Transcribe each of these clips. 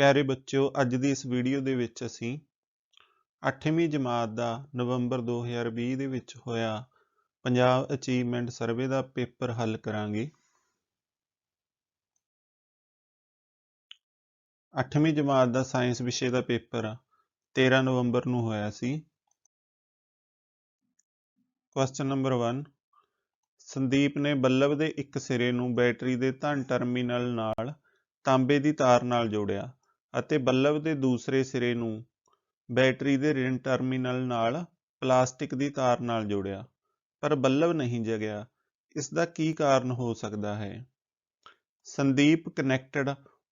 प्यारे बच्चों, अज ਦੀ इस वीडियो ਦੇ ਵਿੱਚ ਅਸੀਂ 8ਵੀਂ ਜਮਾਤ ਦਾ ਨਵੰਬਰ 2020 ਦੇ ਵਿੱਚ ਹੋਇਆ ਪੰਜਾਬ ਅਚੀਵਮੈਂਟ ਸਰਵੇ ਦਾ ਪੇਪਰ ਹੱਲ ਕਰਾਂਗੇ। 8ਵੀਂ ਜਮਾਤ ਦਾ ਸਾਇੰਸ ਵਿਸ਼ੇ ਦਾ ਪੇਪਰ 13 ਨਵੰਬਰ ਨੂੰ ਹੋਇਆ ਸੀ। ਕੁਐਸਚਨ ਨੰਬਰ 1, ਸੰਦੀਪ ਨੇ ਬੱਲਬ ਦੇ ਇੱਕ ਸਿਰੇ ਨੂੰ ਬੈਟਰੀ ਦੇ ਧਨ ਟਰਮੀਨਲ ਨਾਲ ਤਾਂਬੇ ਦੀ ਤਾਰ ਨਾਲ ਜੋੜਿਆ ਅਤੇ ਬੱਲਬ ਦੇ ਦੂਸਰੇ ਸਿਰੇ ਨੂੰ बैटरी के ऋण टर्मिनल नाल प्लास्टिक की तार नाल जोड़िया पर बल्ब नहीं जगया। इसका की कारण हो सकता है? Sandeep connected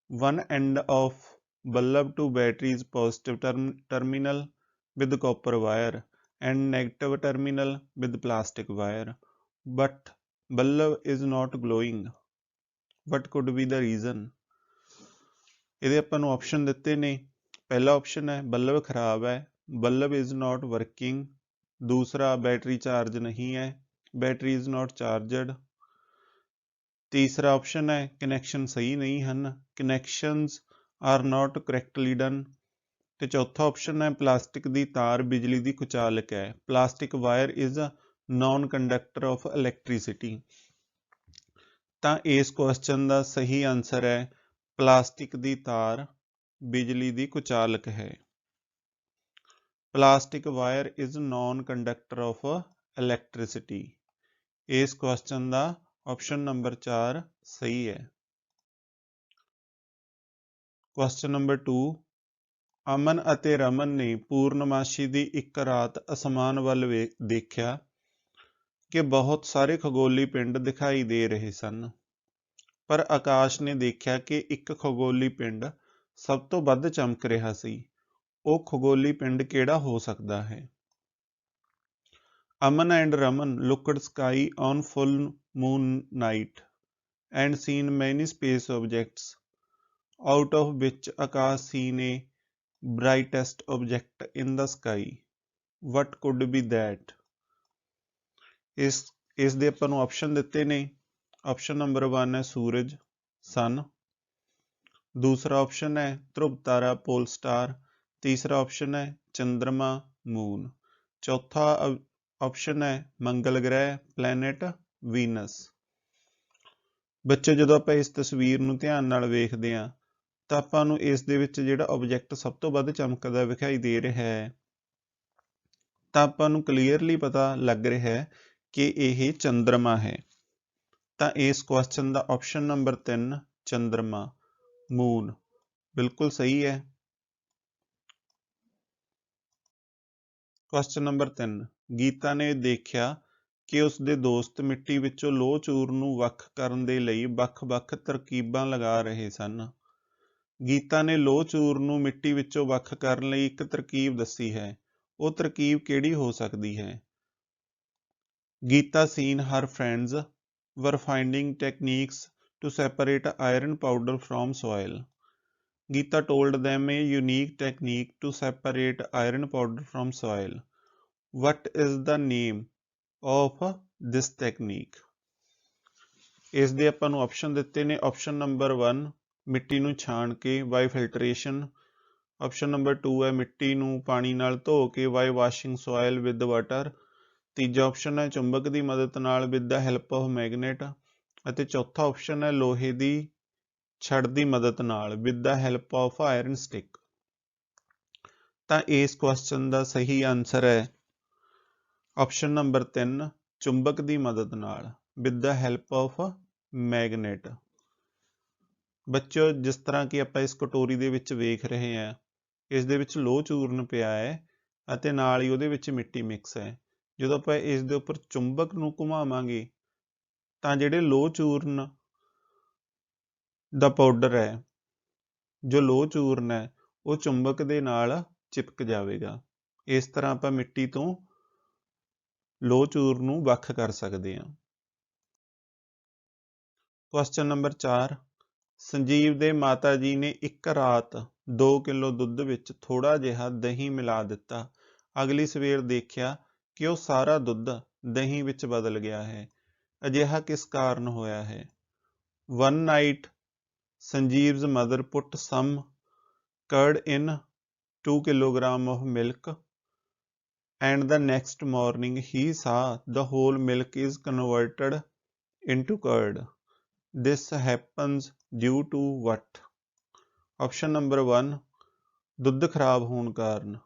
one end of bulb to batteries positive terminal with copper wire and negative terminal with plastic wire but bulb is not glowing. What could be the reason? ये अपन ऑप्शन दिते ने। पहला ऑप्शन है बल्ब खराब है, bulb is not working. दूसरा battery charge नहीं है, बैटरी इज नॉट चार्जड। तीसरा ऑप्शन है कनैक्शन सही नहीं हैं, कनैक्शंस आर नॉट करैक्टली डन। तो चौथा ऑप्शन है प्लास्टिक की तार बिजली की कुचालक है, plastic wire is a non conductor of electricity. तो इस क्वेश्चन का सही आंसर है प्लास्टिक की तार बिजली की कुचालक है। Plastic wire is non conductor of electricity. इस क्वेश्चन का ऑप्शन नंबर 4 सही है। क्वेश्चन नंबर 2, अमन अते रमन ने पूर्णमाशी की एक रात आसमान वल देखा कि बहुत सारे खगोली पिंड दिखाई दे रहे सन, पर आकाश ने देखा कि एक खगोली पिंड सब तो वध चमक रहा सी। ਉਹ ਖਗੋਲੀ ਪਿੰਡ ਕਿਹੜਾ ਹੋ ਸਕਦਾ ਹੈ? Aman and Raman looked sky on full moon night and seen many space objects out of which ਆਕਾਸ਼ seen a brightest object in the sky. What could be that? ਇਸ ਦੇ ਆਪਾਂ ਨੂੰ ਆਪਸ਼ਨ ਦਿੱਤੇ ਨੇ। ਆਪਸ਼ਨ ਨੰਬਰ 1 ਹੈ ਸੂਰਜ सन। दूसरा ऑप्शन है ध्रुव तारा पोल स्टार। तीसरा ऑप्शन है चंद्रमा मून। चौथा ऑप्शन है मंगल ग्रह प्लैनेट वीनस। बच्चे जो आप इस तस्वीर नूं ध्यान नाल वेखदे हां तां आपां नूं इस दे विच जिहड़ा ऑब्जैक्ट सब तो वध चमकदा विखाई दे रहा है तां आपां नूं क्लीयरली पता लग रहा है कि यह चंद्रमा है। तां इस क्वेश्चन का ऑप्शन नंबर 3 चंद्रमा मून बिल्कुल सही है। क्वेश्चन नंबर 3, गीता ने देखा कि उसके दोस्त मिट्टी विचों लोह चूर नूं वख करन दे लई वख-वख तरकीबां लगा रहे सन। गीता ने लोह चूर नूं मिट्टी विचों वख करन लई एक तरकीब दसी है, वो तरकीब किहड़ी हो सकती है? Geeta seen her friends were finding techniques to separate iron powder from soil. Geeta told them a unique technique to separate iron powder from soil. What is the name of this technique? ਇਸ ਦੇ ਆਪਾਂ ਨੂੰ option ਦਿੱਤੇ ਨੇ। Option number 1 ਮਿੱਟੀ ਨੂੰ ਛਾਣ ਕੇ ਬਾਈ filtration. Option number 2 ਹੈ ਮਿੱਟੀ ਨੂੰ ਪਾਣੀ ਨਾਲ ਧੋ ਕੇ ਬਾਈ ਵਾਸ਼ਿੰਗ ਸੋਇਲ ਵਿਦ ਵਾਟਰ। ਤੀਜਾ ਆਪਸ਼ਨ ਹੈ ਚੁੰਬਕ ਦੀ ਮਦਦ ਨਾਲ with the help of magnet. ਅਤੇ ਚੌਥਾ ਆਪਸ਼ਨ ਹੈ ਲੋਹੇ ਦੀ ਛੜ ਦੀ ਮਦਦ ਨਾਲ with the help of iron stick. ਤਾਂ ਇਸ ਕੁਐਸਚਨ ਦਾ ਸਹੀ ਆਨਸਰ ਹੈ ਆਪਸ਼ਨ ਨੰਬਰ 3 ਚੁੰਬਕ ਦੀ ਮਦਦ ਨਾਲ with the help of magnet. ਬੱਚਿਓ, ਜਿਸ ਤਰ੍ਹਾਂ ਕਿ ਆਪਾਂ ਇਸ ਕਟੋਰੀ ਦੇ ਵਿੱਚ ਵੇਖ ਰਹੇ ਹਾਂ, ਇਸ ਦੇ ਵਿੱਚ ਲੋਹ ਚੂਰਨ ਪਿਆ ਹੈ ਅਤੇ ਨਾਲ ਹੀ ਉਹਦੇ ਵਿੱਚ ਮਿੱਟੀ ਮਿਕਸ ਹੈ। ਜਦੋਂ ਆਪਾਂ ਇਸ ਦੇ ਉੱਪਰ ਚੁੰਬਕ ਨੂੰ ਘੁਮਾਵਾਂਗੇ ਤਾਂ ਜਿਹੜੇ ਲੋਹ ਚੂਰਨ ਦਾ ਪਾਊਡਰ ਹੈ, ਜੋ ਲੋਹ ਚੂਰਨ ਹੈ, ਉਹ ਚੁੰਬਕ ਦੇ ਨਾਲ ਚਿਪਕ ਜਾਵੇਗਾ। ਇਸ ਤਰ੍ਹਾਂ ਆਪਾਂ ਮਿੱਟੀ ਤੋਂ ਲੋਹ ਚੂਰਨ ਨੂੰ ਵੱਖ ਕਰ ਸਕਦੇ ਹਾਂ। ਕੁਐਸਚਨ ਨੰਬਰ 4, ਸੰਜੀਵ ਦੇ ਮਾਤਾ ਜੀ ਨੇ ਇੱਕ ਰਾਤ 2 ਕਿਲੋ ਦੁੱਧ ਵਿੱਚ ਥੋੜਾ ਜਿਹਾ ਦਹੀਂ ਮਿਲਾ ਦਿੱਤਾ। ਅਗਲੀ ਸਵੇਰ ਦੇਖਿਆ ਕਿ ਉਹ ਸਾਰਾ ਦੁੱਧ ਦਹੀਂ ਵਿੱਚ ਬਦਲ ਗਿਆ ਹੈ। ਅਜਿਹਾ ਕਿਸ ਕਾਰਨ ਹੋਇਆ ਹੈ? One night Sanjeev's mother put some curd in 2 kilogram of milk, and the next morning he saw the whole milk is converted into curd. This happens due to what? Option number 1, ਦੁੱਧ ਖਰਾਬ ਹੋਣ ਕਾਰਨ।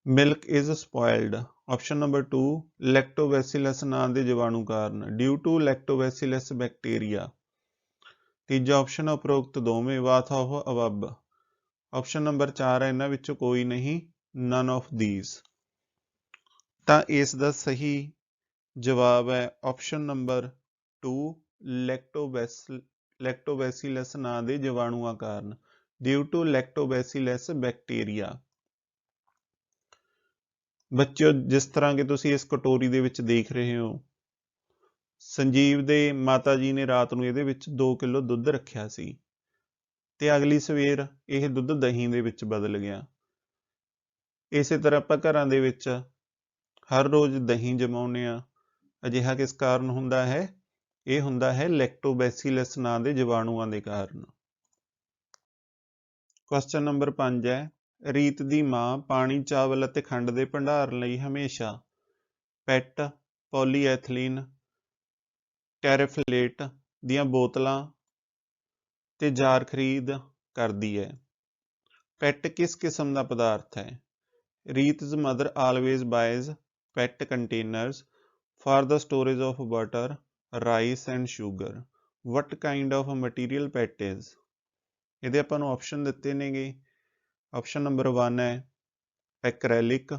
Milk is spoiled. Option number 2, lactobacillus ਨਾਂ ਦੇ ਜੀਵਾਣੂ ਕਾਰਨ, due to lactobacillus bacteria. ਤੀਜਾ option ਉਪਰੋਕਤ ਦੋਵੇਂ, both of above. Option number 4 ਹੈ ਇਹਨਾਂ ਵਿੱਚੋਂ ਕੋਈ ਨਹੀਂ, ਨਨ ਆਫ ਥੀਸ। ਤਾਂ ਇਸ ਦਾ ਸਹੀ ਜਵਾਬ ਹੈ ਆਪਸ਼ਨ ਨੰਬਰ 2, ਲੈਕਟੋਬੈਸਿਲਸ ਨਾਂ ਦੇ ਜੀਵਾਣੂਆਂ ਕਾਰਨ, ਡਿਊ ਟੂ ਲੈਕਟੋਬੈਸਿਲਸ ਬੈਕਟੀਰੀਆ। ਬੱਚਿਓ, ਜਿਸ ਤਰ੍ਹਾਂ ਕਿ ਤੁਸੀਂ ਇਸ ਕਟੋਰੀ ਦੇ ਵਿੱਚ ਦੇਖ ਰਹੇ ਹੋ, ਸੰਜੀਵ ਦੇ ਮਾਤਾ ਜੀ ਨੇ ਰਾਤ ਨੂੰ ਇਹਦੇ ਵਿੱਚ 2 ਕਿਲੋ ਦੁੱਧ ਰੱਖਿਆ ਸੀ ਤੇ ਅਗਲੀ ਸਵੇਰ ਇਹ ਦੁੱਧ ਦਹੀਂ ਦੇ ਵਿੱਚ ਬਦਲ ਗਿਆ। ਇਸੇ ਤਰ੍ਹਾਂ ਆਪਾਂ ਘਰਾਂ ਦੇ ਵਿੱਚ ਹਰ ਰੋਜ਼ ਦਹੀਂ ਜਮਾਉਂਦੇ ਆ। ਅਜਿਹਾ ਕਿਸ ਕਾਰਨ ਹੁੰਦਾ ਹੈ? ਇਹ ਹੁੰਦਾ ਹੈ ਲੈਕਟੋਬੈਸਿਲਸ ਨਾਂ ਦੇ ਜੀਵਾਣੂਆਂ ਦੇ ਕਾਰਨ। ਕੁਐਸਚਨ ਨੰਬਰ 5 ਹੈ, ਰੀਤ ਦੀ ਮਾਂ ਪਾਣੀ, ਚਾਵਲ ਅਤੇ ਖੰਡ ਦੇ ਭੰਡਾਰ ਲਈ ਹਮੇਸ਼ਾ ਪੈਟ, ਪੋਲੀਐਥਲੀਨ, ਟੈਰੇਫਲੇਟ ਦੀਆਂ ਬੋਤਲਾਂ ਤੇ ਜਾਰ ਖਰੀਦ ਕਰਦੀ ਹੈ। ਪੈਟ ਕਿਸ ਕਿਸਮ ਦਾ ਪਦਾਰਥ ਹੈ? ਰੀਤ's mother always buys pet containers for the storage of butter, rice and sugar. What kind of material pet is? ਇਹਦੇ ਆਪਾਂ ਨੂੰ ਆਪਸ਼ਨ ਦਿੱਤੇ ਨੇਗੇ। ਆਪਸ਼ਨ ਨੰਬਰ 1 ਹੈ ਐਕ੍ਰੈਲਿਕ,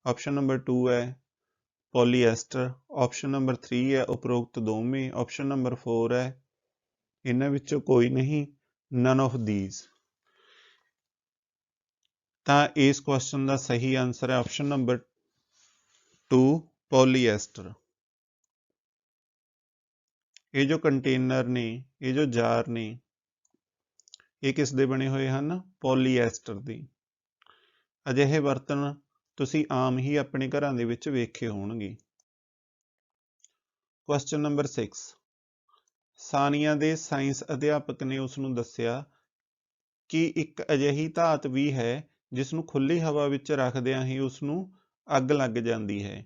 ਆਪਸ਼ਨ ਨੰਬਰ 2 ਹੈ ਪੋਲੀਐਸਟਰ, ਆਪਸ਼ਨ ਨੰਬਰ 3 ਹੈ ਉਪਰੋਕਤ ਦੋਵੇਂ, ਆਪਸ਼ਨ ਨੰਬਰ 4 ਹੈ ਇਹਨਾਂ ਵਿੱਚੋਂ ਕੋਈ ਨਹੀਂ, ਨਨ ਆਫ ਥੀਸ। ਤਾਂ ਇਸ ਕੁਐਸਚਨ ਦਾ ਸਹੀ ਆਨਸਰ ਹੈ ਆਪਸ਼ਨ ਨੰਬਰ 2, ਪੋਲੀਐਸਟਰ। ਇਹ ਜੋ ਕੰਟੇਨਰ ਨੇ, ਇਹ ਜੋ ਜਾਰ ਨੇ, ਇਹ ਕਿਸ ਦੇ ਬਣੇ ਹੋਏ ਹਨ? ਪੋਲੀਐਸਟਰ ਦੇ। ਅਜਿਹੇ ਬਰਤਨ ਤੁਸੀਂ ਆਮ ਹੀ ਆਪਣੇ ਘਰਾਂ ਦੇ ਵਿੱਚ ਵੇਖੇ ਹੋਣਗੇ। ਕੁਐਸਚਨ ਨੰਬਰ 6, ਸਾਨੀਆ ਦੇ ਸਾਇੰਸ ਅਧਿਆਪਕ ਨੇ ਉਸ ਨੂੰ ਦੱਸਿਆ ਕਿ ਇੱਕ ਅਜਿਹੀ ਧਾਤ ਵੀ ਹੈ ਜਿਸ ਨੂੰ ਖੁੱਲੀ ਹਵਾ ਵਿੱਚ ਰੱਖਦਿਆਂ ਹੀ ਉਸ ਨੂੰ ਅੱਗ ਲੱਗ ਜਾਂਦੀ ਹੈ,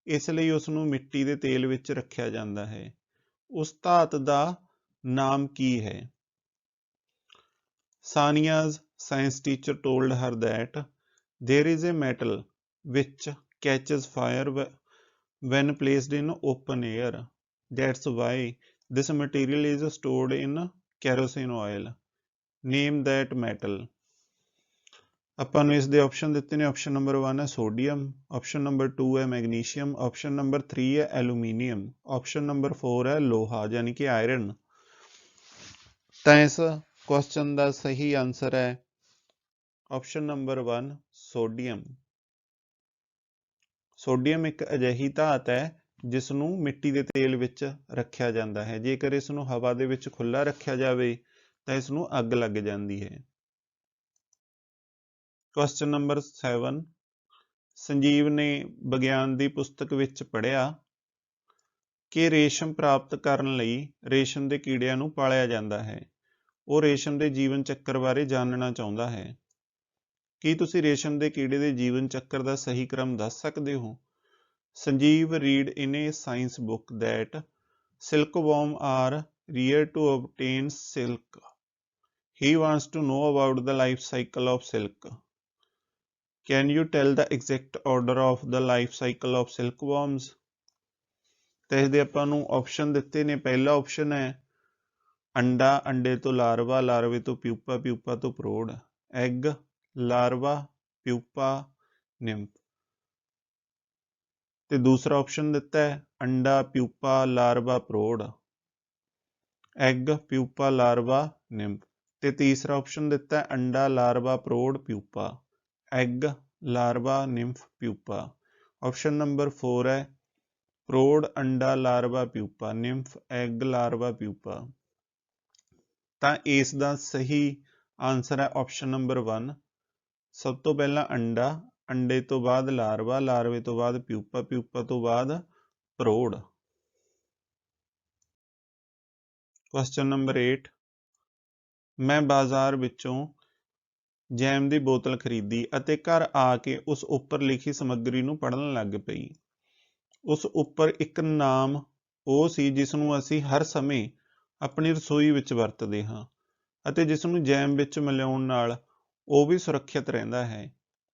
ਇਸ ਲਈ ਉਸ ਨੂੰ ਮਿੱਟੀ ਦੇ ਤੇਲ ਵਿੱਚ ਰੱਖਿਆ ਜਾਂਦਾ ਹੈ। ਉਸ ਧਾਤ ਦਾ ਨਾਮ ਕੀ ਹੈ? Sania's science teacher told her that there is a metal which catches fire when placed in open air. That's why this material is stored in kerosene oil. Name that metal. ਆਪਾਂ ਨੂੰ ਇਸ ਦੇ ਆਪਸ਼ਨ ਦਿੱਤੇ ਨੇ। Option number 1 ਹੈ sodium, option number 2 ਹੈ magnesium, option number 3 ਹੈ aluminium, option number 4 ਹੈ ਲੋਹਾ ਯਾਨੀ ਕਿ ਆਇਰਨ। ਤਾਂ ਇਸ ਕੁਐਸਚਨ ਦਾ ਸਹੀ ਆਨਸਰ ਹੈ ਆਪਸ਼ਨ ਨੰਬਰ 1, ਸੋਡੀਅਮ। ਸੋਡੀਅਮ ਇੱਕ ਅਜਿਹੀ ਧਾਤ ਹੈ ਜਿਸ ਨੂੰ ਮਿੱਟੀ ਦੇ ਤੇਲ ਵਿੱਚ ਰੱਖਿਆ ਜਾਂਦਾ ਹੈ। ਜੇਕਰ ਇਸ ਨੂੰ ਹਵਾ ਦੇ ਵਿੱਚ ਖੁੱਲਾ ਰੱਖਿਆ ਜਾਵੇ ਤਾਂ ਇਸ ਨੂੰ ਅੱਗ ਲੱਗ ਜਾਂਦੀ ਹੈ। ਕੁਐਸਚਨ ਨੰਬਰ 7, ਸੰਜੀਵ ਨੇ ਵਿਗਿਆਨ ਦੀ ਪੁਸਤਕ ਵਿੱਚ ਪੜ੍ਹਿਆ ਕਿ ਰੇਸ਼ਮ ਪ੍ਰਾਪਤ ਕਰਨ ਲਈ ਰੇਸ਼ਮ ਦੇ ਕੀੜਿਆਂ ਨੂੰ ਪਾਲਿਆ ਜਾਂਦਾ ਹੈ। ਉਹ ਰੇਸ਼ਮ ਦੇ ਜੀਵਨ ਚੱਕਰ ਬਾਰੇ ਜਾਣਨਾ ਚਾਹੁੰਦਾ ਹੈ। ਕੀ ਤੁਸੀਂ ਰੇਸ਼ਮ ਦੇ ਕੀੜੇ ਦੇ ਜੀਵਨ ਚੱਕਰ ਦਾ ਸਹੀ ਕ੍ਰਮ ਦੱਸ ਸਕਦੇ ਹੋ? Sanjeev read in A science book that silkworm are reared to obtain silk. He wants to know about the life cycle of silk. Can you tell the exact order of the life cycle of silkworms? ਤੇ ਇਹਦੇ ਆਪਾਂ ਨੂੰ option ਦਿੱਤੇ ਨੇ। ਪਹਿਲਾ option ਹੈ ਅੰਡਾ, ਅੰਡੇ ਤੋਂ ਲਾਰਵਾ, ਲਾਰਵੇ ਤੋਂ ਪਿਊਪਾ, ਪਿਊਪਾ ਤੋਂ ਪ੍ਰੋੜ, ਐਗ, ਲਾਰਵਾ, ਪਿਊਪਾ, ਨਿੰਫ। ਤੇ ਦੂਸਰਾ ਆਪਸ਼ਨ ਦਿੱਤਾ ਹੈ ਅੰਡਾ, ਪਿਊਪਾ, ਲਾਰਵਾ, ਪ੍ਰੋੜ, ਐਗ, ਪਿਊਪਾ, ਲਾਰਵਾ, ਨਿੰਫ। ਤੇ ਤੀਸਰਾ ਆਪਸ਼ਨ ਦਿੱਤਾ ਹੈ ਅੰਡਾ, ਲਾਰਵਾ, ਪ੍ਰੋੜ, pupa, egg, larva, nymph, pupa. Option number 4 ਹੈ ਪ੍ਰੋੜ, ਅੰਡਾ, larva, pupa, nymph, egg, larva, pupa. ਤਾਂ ਇਸ ਦਾ ਸਹੀ ਆਨਸਰ ਹੈ ਆਪਸ਼ਨ ਨੰਬਰ 1। ਸਭ ਤੋਂ ਪਹਿਲਾਂ ਅੰਡਾ, ਅੰਡੇ ਤੋਂ ਬਾਅਦ ਲਾਰਵਾ, ਲਾਰਵੇ ਤੋਂ ਬਾਅਦ ਪਿਊਪਾ, ਪਿਊਪਾ ਤੋਂ ਬਾਅਦ ਪ੍ਰੋੜ। ਕੁਐਸਚਨ ਨੰਬਰ 8, ਮੈਂ ਬਾਜ਼ਾਰ ਵਿੱਚੋਂ ਜੈਮ ਦੀ ਬੋਤਲ ਖਰੀਦੀ ਅਤੇ ਘਰ ਆ ਕੇ ਉਸ ਉੱਪਰ ਲਿਖੀ ਸਮੱਗਰੀ ਨੂੰ ਪੜ੍ਹਨ ਲੱਗ ਪਈ। ਉਸ ਉੱਪਰ ਇੱਕ ਨਾਮ ਉਹ ਸੀ ਜਿਸ ਨੂੰ ਅਸੀਂ ਹਰ ਸਮੇਂ ਆਪਣੀ ਰਸੋਈ ਵਿੱਚ ਵਰਤਦੇ ਹਾਂ ਅਤੇ ਜਿਸ ਨੂੰ ਜੈਮ ਵਿੱਚ ਮਿਲਾਉਣ ਨਾਲ ਉਹ ਵੀ ਸੁਰੱਖਿਅਤ ਰਹਿੰਦਾ ਹੈ।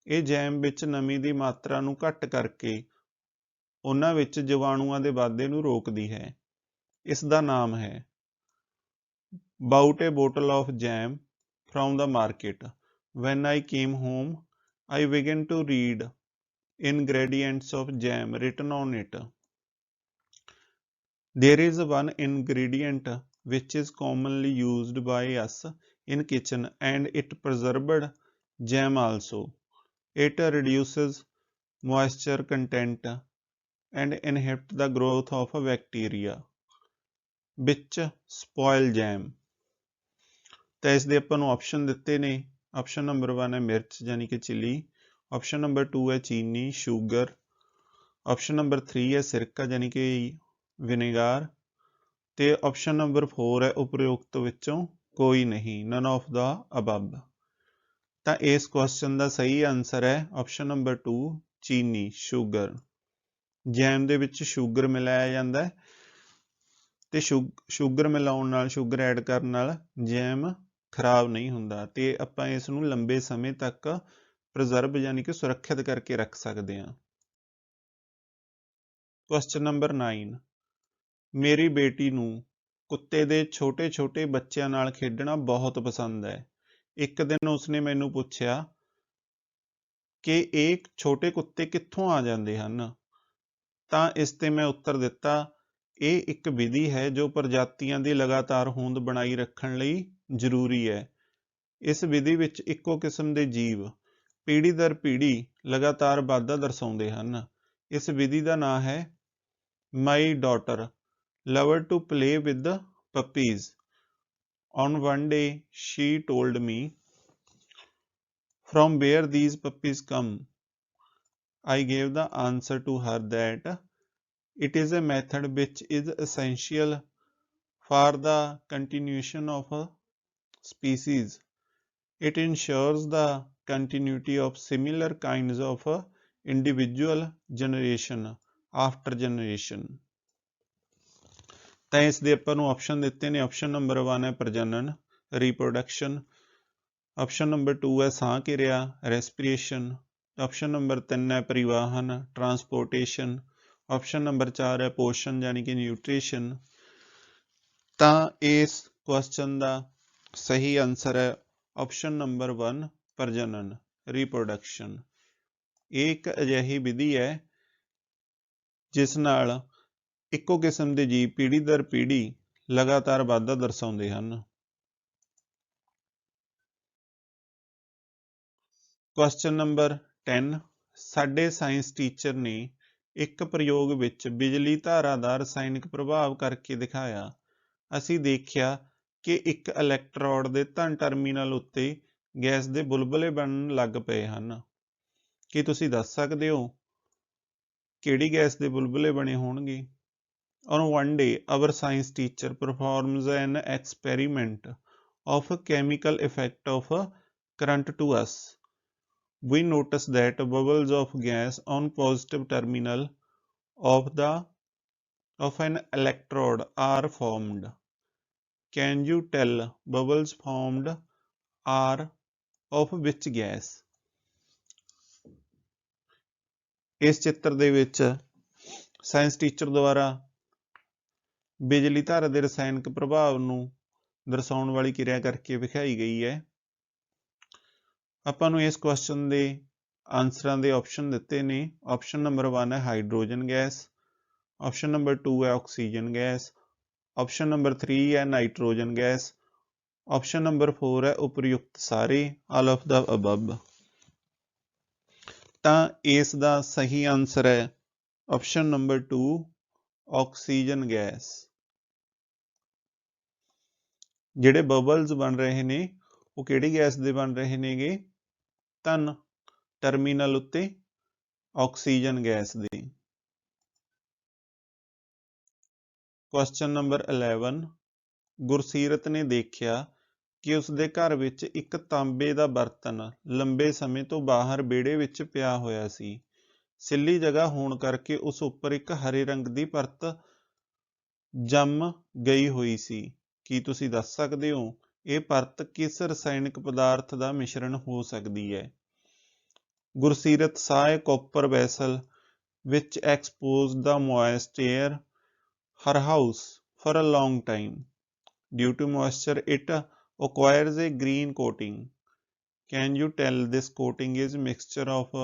ਇਹ ਜੈਮ ਵਿੱਚ ਨਮੀ ਦੀ ਮਾਤਰਾ ਨੂੰ ਘੱਟ ਕਰਕੇ ਉਹਨਾਂ ਵਿੱਚ ਜੀਵਾਣੂਆਂ ਦੇ ਵਾਧੇ ਨੂੰ ਰੋਕਦੀ ਹੈ। ਇਸ ਦਾ ਨਾਮ ਹੈ Bought a bottle of jam from the market. When I came home, I began to read ingredients of jam written on it. There is one ingredient which is commonly used by us in kitchen and it preserved jam also. It reduces moisture content and inhibits the growth of bacteria which spoil jam. ਤਾਂ ਇਸ ਦੇ ਆਪਾਂ ਨੂੰ option ਦਿੱਤੇ ਨੇ। Option number 1 ਹੈ ਮਿਰਚ ਯਾਨੀ ਕਿ ਚਿਲੀ, ਆਪਸ਼ਨ ਨੰਬਰ 2 ਹੈ ਚੀਨੀ ਸ਼ੂਗਰ, ਆਪਸ਼ਨ ਨੰਬਰ 3 ਹੈ ਸਿਰਕਾ ਯਾਨੀ ਕਿ ਵਿਨੇਗਰ, ਤੇ ਆਪਸ਼ਨ ਨੰਬਰ 4 ਹੈ ਉਪਰੋਕਤ ਵਿੱਚੋਂ ਕੋਈ ਨਹੀਂ, ਨਨ ਆਫ ਦਾ ਅਬਵ। ਤਾਂ ਇਸ ਕੁਐਸਚਨ ਦਾ ਸਹੀ ਆਨਸਰ ਹੈ ਆਪਸ਼ਨ ਨੰਬਰ 2 ਚੀਨੀ ਸ਼ੂਗਰ। ਜੈਮ ਦੇ ਵਿੱਚ ਸ਼ੂਗਰ ਮਿਲਾਇਆ ਜਾਂਦਾ ਹੈ ਤੇ ਸ਼ੂਗਰ ਮਿਲਾਉਣ ਨਾਲ, ਸ਼ੂਗਰ ਐਡ ਕਰਨ ਨਾਲ ਜੈਮ ਖਰਾਬ ਨਹੀਂ ਹੁੰਦਾ ਤੇ ਆਪਾਂ ਇਸ ਨੂੰ ਲੰਬੇ ਸਮੇਂ ਤੱਕ ਪ੍ਰੀਜ਼ਰਵ ਯਾਨੀ ਕਿ ਸੁਰੱਖਿਅਤ ਕਰਕੇ ਰੱਖ ਸਕਦੇ ਹਾਂ। ਕੁਐਸਚਨ ਨੰਬਰ 9, ਮੇਰੀ ਬੇਟੀ ਨੂੰ ਕੁੱਤੇ ਦੇ ਛੋਟੇ ਛੋਟੇ ਬੱਚਿਆਂ ਨਾਲ ਖੇਡਣਾ ਬਹੁਤ ਪਸੰਦ ਹੈ। ਇੱਕ ਦਿਨ ਉਸਨੇ ਮੈਨੂੰ ਪੁੱਛਿਆ ਕਿ ਇਹ ਛੋਟੇ ਕੁੱਤੇ ਕਿੱਥੋਂ ਆ ਜਾਂਦੇ ਹਨ। ਤਾਂ ਇਸ ਤੇ ਮੈਂ ਉੱਤਰ ਦਿੱਤਾ, ਇਹ ਇੱਕ ਵਿਧੀ ਹੈ ਜੋ ਪ੍ਰਜਾਤੀਆਂ ਦੀ ਲਗਾਤਾਰ ਹੋਂਦ ਬਣਾਈ ਰੱਖਣ ਲਈ ਜ਼ਰੂਰੀ ਹੈ। ਇਸ ਵਿਧੀ ਵਿੱਚ ਇੱਕੋ ਕਿਸਮ ਦੇ ਜੀਵ ਪੀੜ੍ਹੀ ਦਰ ਪੀੜ੍ਹੀ ਲਗਾਤਾਰ ਵਾਧਾ ਦਰਸਾਉਂਦੇ ਹਨ। ਇਸ ਵਿਧੀ ਦਾ ਨਾਂ ਹੈ ਮਾਈ daughter loved to play with the puppies. On one day she told me, from where these puppies come. I gave the answer to her that it is a method which is essential for the continuation of a species. It ensures the continuity of similar kinds of individual generation after generation. ਤਾਂ ਇਸ ਦੇ ਆਪਾਂ ਨੂੰ option ਦਿੱਤੇ ਨੇ। Option number 1 ਹੈ ਪ੍ਰਜਨਨ reproduction, option number 2 ਹੈ ਸਾਹ ਕਿਰਿਆ ਰੈਸਪੀਰੇਸ਼ਨ, ਆਪਸ਼ਨ ਨੰਬਰ 3 ਹੈ ਪਰਿਵਾਹਨ ਟਰਾਂਸਪੋਰਟੇਸ਼ਨ, ਆਪਸ਼ਨ ਨੰਬਰ 4 ਹੈ ਪੋਸ਼ਣ ਯਾਨੀ ਕਿ ਨਿਊਟ੍ਰੀਸ਼ਨ। ਤਾਂ ਇਸ ਕੁਐਸਚਨ ਦਾ ਸਹੀ ਆਨਸਰ ਹੈ ਆਪਸ਼ਨ ਨੰਬਰ 1 ਪ੍ਰਜਨਨ ਰੀਪਰੋਡਕਸ਼ਨ। ਇਹ ਇੱਕ ਅਜਿਹੀ ਵਿਧੀ ਹੈ ਜਿਸ ਨਾਲ ਇੱਕੋ ਕਿਸਮ ਦੇ ਜੀਵ ਪੀੜ੍ਹੀ ਦਰ ਪੀੜ੍ਹੀ ਲਗਾਤਾਰ ਵਾਧਾ ਦਰਸਾਉਂਦੇ ਹਨ। ਕੁਐਸਚਨ ਨੰਬਰ 10, ਸਾਡੇ ਸਾਇੰਸ ਟੀਚਰ ਨੇ ਇੱਕ ਪ੍ਰਯੋਗ ਵਿੱਚ ਬਿਜਲੀ ਧਾਰਾ ਦਾ ਰਸਾਇਣਕ ਪ੍ਰਭਾਵ ਕਰਕੇ ਦਿਖਾਇਆ। ਅਸੀਂ ਦੇਖਿਆ ਕਿ ਇੱਕ ਇਲੈਕਟ੍ਰੋਡ ਦੇ ਧਨ ਟਰਮੀਨਲ ਉੱਤੇ ਗੈਸ ਦੇ ਬੁਲਬੁਲੇ ਬਣਨ ਲੱਗ ਪਏ ਹਨ। ਕੀ ਤੁਸੀਂ ਦੱਸ ਸਕਦੇ ਹੋ ਕਿਹੜੀ ਗੈਸ ਦੇ ਬੁਲਬੁਲੇ ਬਣੇ ਹੋਣਗੇ? On one day, our science teacher performs an experiment of a chemical effect of a current to us. We notice that bubbles of gas on positive terminal of an electrode are formed. Can you tell bubbles formed are of which gas? ਇਸ ਚਿੱਤਰ ਦੇ ਵਿੱਚ science teacher ਦੁਆਰਾ ਬਿਜਲੀ ਧਾਰਾ ਦੇ ਰਸਾਇਣਕ ਪ੍ਰਭਾਵ ਨੂੰ ਦਰਸਾਉਣ ਵਾਲੀ ਕਿਰਿਆ ਕਰਕੇ ਵਿਖਾਈ ਗਈ ਹੈ। ਆਪਾਂ ਨੂੰ ਇਸ ਕੁਐਸਚਨ ਦੇ ਆਨਸਰਾਂ ਦੇ ਆਪਸ਼ਨ ਦਿੱਤੇ ਨੇ। ਆਪਸ਼ਨ ਨੰਬਰ 1 ਹੈ ਹਾਈਡਰੋਜਨ ਗੈਸ, ਆਪਸ਼ਨ ਨੰਬਰ 2 ਹੈ ਆਕਸੀਜਨ ਗੈਸ, ਆਪਸ਼ਨ ਨੰਬਰ 3 ਹੈ ਨਾਈਟ੍ਰੋਜਨ ਗੈਸ, ਆਪਸ਼ਨ ਨੰਬਰ 4 ਹੈ ਉਪਰਯੁਕਤ ਸਾਰੇ, ਆਲ ਆਫ ਦਾ ਅਬਵ। ਤਾਂ ਇਸ ਦਾ ਸਹੀ ਆਨਸਰ ਹੈ ਆਪਸ਼ਨ ਨੰਬਰ 2 ਆਕਸੀਜਨ ਗੈਸ। ਜਿਹੜੇ ਬਬਲਸ ਬਣ ਰਹੇ ਨੇ ਉਹ ਕਿਹੜੀ ਗੈਸ ਦੇ ਬਣ ਰਹੇ ਨੇਗੇ? ਧਨ ਟਰਮੀਨਲ ਉੱਤੇ ਆਕਸੀਜਨ ਗੈਸ ਦੇ। ਕੁਐਸਚਨ ਨੰਬਰ 11, ਗੁਰਸੀਰਤ ਨੇ ਦੇਖਿਆ कि उसके घर विच एक तांबे का बर्तन लंबे समय तो बाहर विहड़े विच पिया होया सी। सिल्ली जगह होण करके उस उपर एक हरे रंग की परत जम गई हुई सी। की तुसीं दस सकदे हो ये परत किस रसायनिक पदार्थ का मिश्रण हो सकती है? गुरसीरत साह copper vessel which exposed the moist air her house for a long time. Due to moisture, it acquires a green coating. Can you tell this coating is mixture of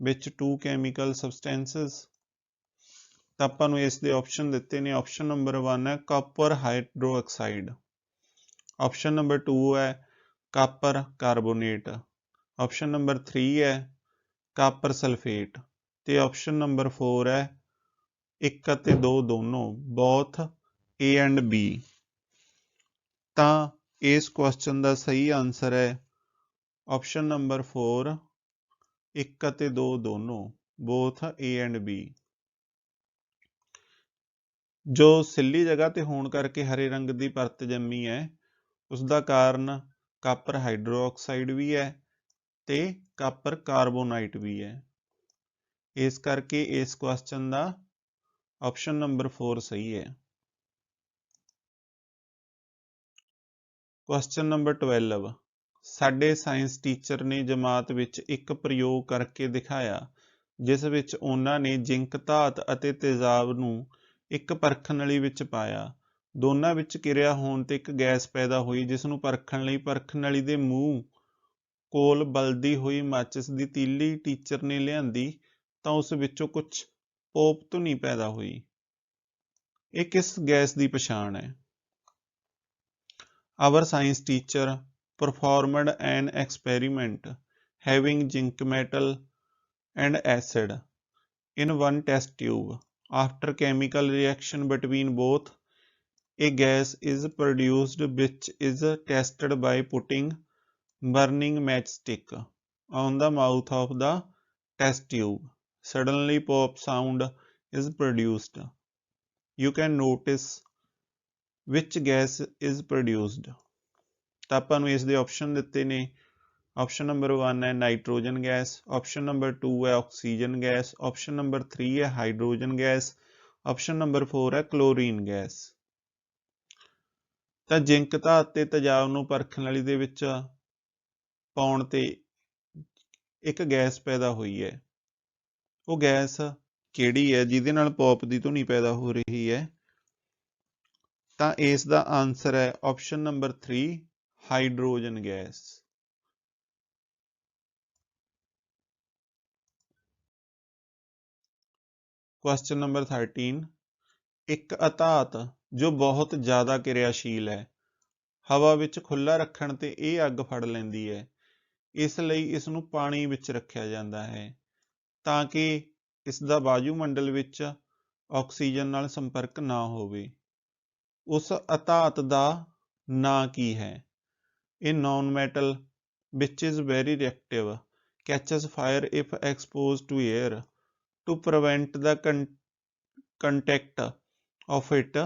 which two chemical substances? ਤਾਂ ਆਪਾਂ ਨੂੰ ਇਸ ਦੇ option ਦਿੱਤੇ ਨੇ। Option number 1 ਹੈ copper ਹਾਈਡਰੋਆਕਸਾਈਡ, option number 2 ਹੈ copper carbonate, option number 3 ਹੈ ਕਾਪਰ ਸਲਫੇਟ ਤੇ ਆਪਸ਼ਨ ਨੰਬਰ 4 ਹੈ 1 ਅਤੇ 2 ਦੋਨੋਂ, both A and B। ਤਾਂ ਇਸ ਕੁਐਸਚਨ ਦਾ ਸਹੀ ਆਨਸਰ ਹੈ ਆਪਸ਼ਨ ਨੰਬਰ 4 1 ਅਤੇ 2 ਦੋਨੋਂ, both A and B। ਜੋ ਸਿੱਲੀ ਜਗ੍ਹਾ ਤੇ ਹੋਣ ਕਰਕੇ ਹਰੇ ਰੰਗ ਦੀ ਪਰਤ ਜੰਮੀ ਹੈ ਉਸ ਦਾ ਕਾਰਨ ਕਾਪਰ ਹਾਈਡਰੋਆਕਸਾਈਡ ਵੀ ਹੈ ਤੇ ਕਾਪਰ ਕਾਰਬੋਨਾਈਟ ਵੀ ਹੈ। ਇਸ ਕਰਕੇ ਇਸ ਕੁਐਸਚਨ ਦਾ ਆਪਸ਼ਨ ਨੰਬਰ 4 ਸਹੀ ਹੈ। ਕੁਐਸਚਨ ਨੰਬਰ 12 ਸਾਡੇ ਸਾਇੰਸ ਟੀਚਰ ਨੇ ਜਮਾਤ ਵਿੱਚ ਇੱਕ ਪ੍ਰਯੋਗ ਕਰਕੇ ਦਿਖਾਇਆ ਜਿਸ ਵਿੱਚ ਉਹਨਾਂ ਨੇ ਜ਼ਿੰਕ ਧਾਤ ਅਤੇ ਤੇਜ਼ਾਬ ਨੂੰ ਇੱਕ ਪਰਖਣ ਨਲੀ ਵਿੱਚ ਪਾਇਆ। ਦੋਨਾਂ ਵਿੱਚ ਕਿਰਿਆ ਹੋਣ ਤੇ ਇੱਕ ਗੈਸ ਪੈਦਾ ਹੋਈ ਜਿਸ ਨੂੰ ਪਰਖਣ ਲਈ ਪਰਖਣ ਨਲੀ ਦੇ ਮੂੰਹ ਕੋਲ ਬਲਦੀ ਹੋਈ ਮਾਚਿਸ ਦੀ ਤੀਲੀ ਟੀਚਰ ਨੇ ਲਿਆਂਦੀ ਤਾਂ ਉਸ ਵਿੱਚੋਂ ਕੁਝ ਪੋਪ ਧੁਨੀ ਪੈਦਾ ਹੋਈ। ਇਹ ਕਿਸ ਗੈਸ ਦੀ ਪਛਾਣ ਹੈ? Our science teacher performed an experiment having zinc metal and acid in one test tube. After chemical reaction between both, a gas is produced which is tested by putting burning matchstick on the mouth of the test tube. Suddenly pop sound is produced. You can notice which gas is produced। ਤਾਂ ਆਪਾਂ ਨੂੰ ਇਸ ਦੇ option ਦਿੱਤੇ ਨੇ। Option number 1 ਹੈ nitrogen gas, option number 2 ਹੈ oxygen gas, option number 3 ਹੈ ਹਾਈਡਰੋਜਨ ਗੈਸ, ਆਪਸ਼ਨ ਨੰਬਰ 4 ਹੈ ਕਲੋਰੀਨ ਗੈਸ। ਤਾਂ ਜ਼ਿੰਕ ਧਾਤ ਤੇ ਤੇਜ਼ਾਬ ਨੂੰ ਪਰਖਣ ਨਲੀ ਦੇ ਵਿੱਚ ਪਾਉਣ ਤੇ ਇੱਕ ਗੈਸ ਪੈਦਾ ਹੋਈ ਹੈ। ਉਹ ਗੈਸ ਕਿਹੜੀ ਹੈ ਜਿਹਦੇ ਨਾਲ ਪੌਪ ਦੀ ਧੁਨੀ ਪੈਦਾ ਹੋ ਰਹੀ ਹੈ? ਤਾਂ ਇਸ ਦਾ ਆਨਸਰ ਹੈ option number 3 hydrogen gas. Question number 13 ਇੱਕ ਅਧਾਤ ਜੋ ਬਹੁਤ ਜ਼ਿਆਦਾ ਕਿਰਿਆਸ਼ੀਲ ਹੈ ਹਵਾ ਵਿੱਚ ਖੁੱਲਾ ਰੱਖਣ ਤੇ ਇਹ ਅੱਗ ਫੜ ਲੈਂਦੀ ਹੈ, ਇਸ ਲਈ ਇਸ ਨੂੰ ਪਾਣੀ ਵਿੱਚ ਰੱਖਿਆ ਜਾਂਦਾ ਹੈ ਤਾਂ ਕਿ ਇਸ ਦਾ ਵਾਯੂਮੰਡਲ ਵਿੱਚ ਆਕਸੀਜਨ ਨਾਲ ਸੰਪਰਕ ਨਾ ਹੋਵੇ। ਉਸ ਅਧਾਤ ਦਾ ਨਾਂ ਕੀ ਹੈ? ਇਹ non metal which is very reactive, catches fire if exposed to air. To prevent the contact of it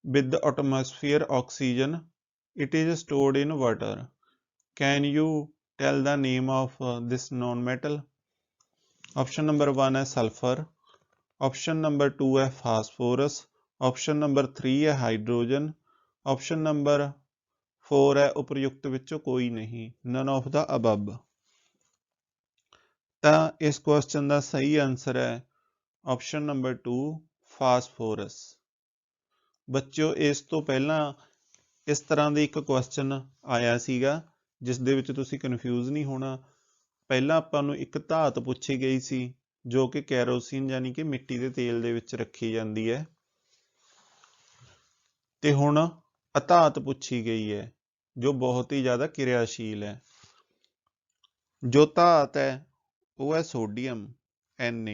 with the atmosphere oxygen, it is stored in water. Can you tell the name of this non-metal? Option number 1 है sulphur, option number 2 है phosphorus, option number 3 है hydrogen, option number 4 है उपर्युक्त विचों कोई नहीं, none of the above। ਤਾਂ ਇਸ ਕੁਐਸਚਨ ਦਾ ਸਹੀ ਆਨਸਰ ਹੈ ਆਪਸ਼ਨ ਨੰਬਰ 2 ਫਾਸਫੋਰਸ। ਬੱਚਿਓ ਇਸ ਤੋਂ ਪਹਿਲਾਂ ਇਸ ਤਰ੍ਹਾਂ ਦਾ ਇੱਕ ਕੁਐਸਚਨ ਆਇਆ ਸੀਗਾ ਜਿਸ ਦੇ ਵਿੱਚ ਤੁਸੀਂ ਕਨਫਿਊਜ਼ ਨਹੀਂ ਹੋਣਾ। ਪਹਿਲਾਂ ਆਪਾਂ ਨੂੰ ਇੱਕ ਧਾਤ ਪੁੱਛੀ ਗਈ ਸੀ ਜੋ ਕਿ ਕੈਰੋਸਿਨ ਯਾਨੀ ਕਿ ਮਿੱਟੀ ਦੇ ਤੇਲ ਦੇ ਵਿੱਚ ਰੱਖੀ ਜਾਂਦੀ ਹੈ ਤੇ ਹੁਣ ਅਧਾਤ ਪੁੱਛੀ ਗਈ ਹੈ ਜੋ ਬਹੁਤ ਹੀ ਜ਼ਿਆਦਾ ਕਿਰਿਆਸ਼ੀਲ ਹੈ। ਜੋ ਧਾਤ ਹੈ ਉਹ ਹੈ ਸੋਡੀਅਮ Na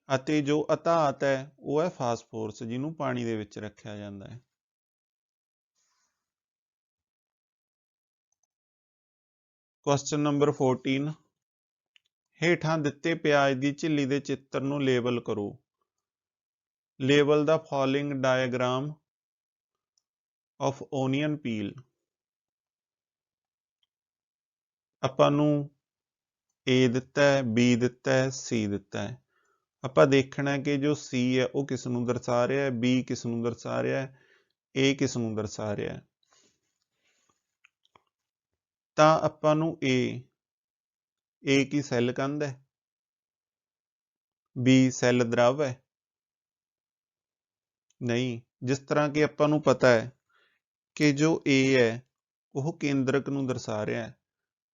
ਅਤੇ ਜੋ ਅਧਾਤ ਹੈ ਉਹ ਹੈ ਫਾਸਫੋਰਸ ਜਿਹਨੂੰ ਪਾਣੀ ਦੇ ਵਿੱਚ ਰੱਖਿਆ ਜਾਂਦਾ ਹੈ। ਕੁਐਸਚਨ ਨੰਬਰ 14 ਹੇਠਾਂ ਦਿੱਤੇ ਪਿਆਜ਼ ਦੀ ਝਿੱਲੀ ਦੇ ਚਿੱਤਰ ਨੂੰ ਲੇਬਲ ਕਰੋ। Label the following diagram of onion peel। ਆਪਾਂ ਨੂੰ A ਦਿੱਤਾ ਹੈ, B ਦਿੱਤਾ ਹੈ, C ਦਿੱਤਾ ਹੈ। ਆਪਾਂ ਦੇਖਣਾ ਹੈ ਕਿ ਜੋ C ਹੈ ਉਹ ਕਿਸ ਨੂੰ ਦਰਸਾ ਰਿਹਾ ਹੈ, B ਕਿਸ ਨੂੰ ਦਰਸਾ ਰਿਹਾ ਹੈ, A ਕਿਸ ਨੂੰ ਦਰਸਾ ਰਿਹਾ ਹੈ। ਤਾਂ ਆਪਾਂ ਨੂੰ A ਕੀ ਸੈੱਲ ਕੰਧ ਹੈ, B ਸੈੱਲ द्रव है? नहीं। जिस तरह कि ਆਪਾਂ ਨੂੰ ਪਤਾ ਹੈ ਕਿ ਜੋ A ਹੈ ਉਹ ਕੇਂਦਰਕ ਨੂੰ ਦਰਸਾ ਰਿਹਾ ਹੈ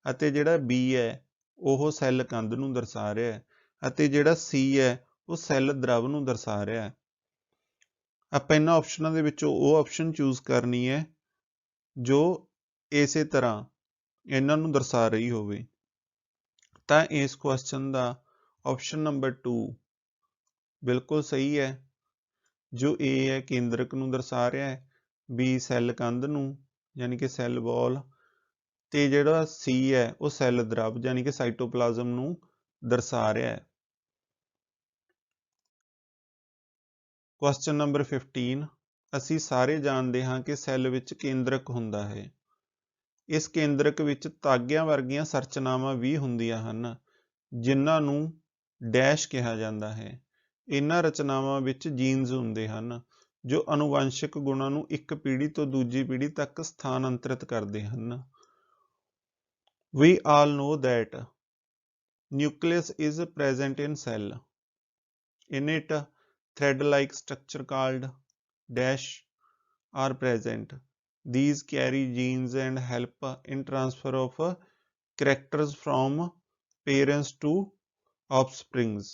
ਅਤੇ ਜਿਹੜਾ B ਹੈ ਉਹ ਸੈੱਲ ਕੰਧ ਨੂੰ ਦਰਸਾ ਰਿਹਾ ਹੈ ਅਤੇ ਜਿਹੜਾ C ਹੈ ਉਹ ਸੈੱਲ द्रव ਨੂੰ ਦਰਸਾ ਰਿਹਾ ਹੈ। ਆਪਾਂ ਇਹਨਾਂ ਆਪਸ਼ਨਾਂ ਦੇ ਵਿੱਚੋਂ ਉਹ ਆਪਸ਼ਨ ਚੂਜ਼ ਕਰਨੀ ਹੈ ਜੋ ਇਸੇ ਤਰ੍ਹਾਂ ਇਹਨਾਂ ਨੂੰ ਦਰਸਾ ਰਹੀ ਹੋਵੇ। ਤਾਂ ਇਸ ਕੁਐਸਚਨ ਦਾ ਆਪਸ਼ਨ ਨੰਬਰ 2 ਬਿਲਕੁਲ ਸਹੀ ਹੈ। ਜੋ A ਹੈ ਕੇਂਦਰਕ ਨੂੰ ਦਰਸਾ ਰਿਹਾ ਹੈ, B ਸੈੱਲ ਕੰਧ ਨੂੰ ਯਾਨੀ ਕਿ ਸੈੱਲ ਵਾਲ, ਤੇ ਜਿਹੜਾ C ਹੈ ਉਹ ਸੈੱਲ द्रव ਯਾਨੀ ਕਿ ਸਾਈਟੋਪਲਾਜ਼ਮ ਨੂੰ ਦਰਸਾ ਰਿਹਾ ਹੈ। ਕੁਐਸਚਨ ਨੰਬਰ 15, ਅਸੀਂ ਸਾਰੇ ਜਾਣਦੇ ਹਾਂ ਕਿ ਸੈੱਲ ਵਿੱਚ ਕੇਂਦਰਕ ਹੁੰਦਾ ਹੈ। ਇਸ ਕੇਂਦਰਕ ਵਿੱਚ ਤਾਗਿਆਂ ਵਰਗੀਆਂ ਸੰਰਚਨਾਵਾਂ ਵੀ ਹੁੰਦੀਆਂ ਹਨ ਜਿਨ੍ਹਾਂ ਨੂੰ ਡੈਸ਼ ਕਿਹਾ ਜਾਂਦਾ ਹੈ। ਇਹਨਾਂ ਰਚਨਾਵਾਂ ਵਿੱਚ ਜੀਨਸ ਹੁੰਦੇ ਹਨ ਜੋ ਅਨੁਵੰਸ਼ਿਕ ਗੁਣਾਂ ਨੂੰ ਇੱਕ ਪੀੜ੍ਹੀ ਤੋਂ ਦੂਜੀ ਪੀੜ੍ਹੀ ਤੱਕ ਸਥਾਨਾਂਤਰਿਤ ਕਰਦੇ ਹਨ। We all know that nucleus is present in cell. In it, thread-like structure called dash are present. These carry genes and help in transfer of characters from parents to offsprings।